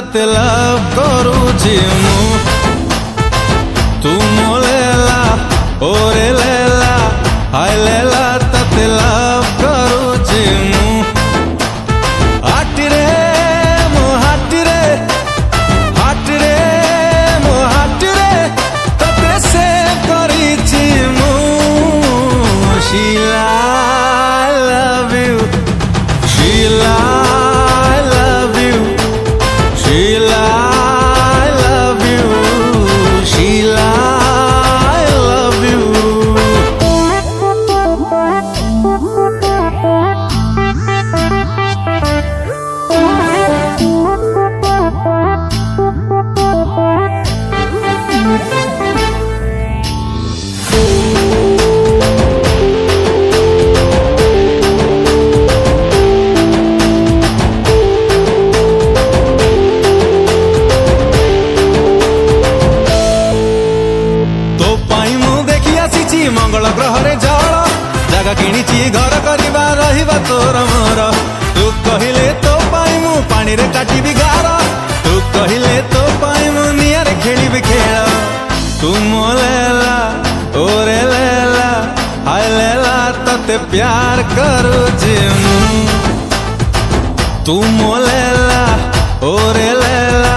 तते लव करूची मु तू मो लेला ओरे लेला हाय लेला तते लव करूची मु हाटी रे मो हाटी रे मो हाटी रे तते से करीची मु Sheila I love you Sheila I love you Sheila I love you Sheila I love you मंगल ग्रहरे जल जगह किणिची घर करवा रहिबा तोर मोर तू कहिले तो पाई मु पानी रे काटिबी गार तू कहिले तो पाई मु निया रे खेलिबी खेल तू मो लेला ओरे लेला हाय लेला तते प्यार करूची मु तू मो लेला ओरे लेला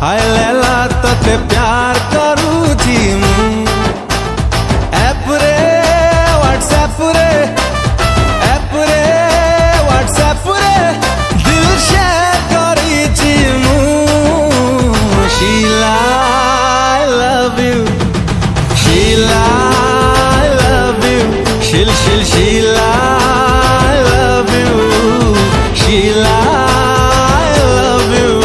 हाय लेला तते प्यार करूची मु व्हाट्सएप रे दिल शेयर करीची मु Sheila I love you Sheila I love you Sheila I love you Sheila I love you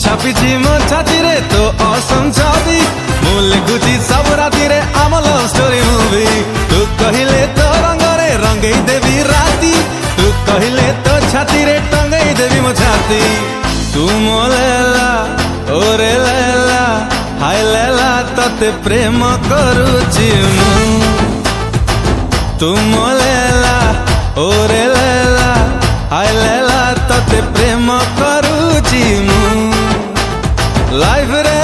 छापिची मो छाती रे तो असम छवि मु लिखुची सब राति रे आम लव स्टोरी मूवी तू कहिले तो रंग रे रंगई देवी राती तू कहिले तो छाती रे टंगई देवी मो छाती तू मो लेला ओरे लेला हाय लेला तते प्रेम करूची मु तू मो लेला ओरे लेला हाय लेला तते प्रेम करूची मु लाइफ रे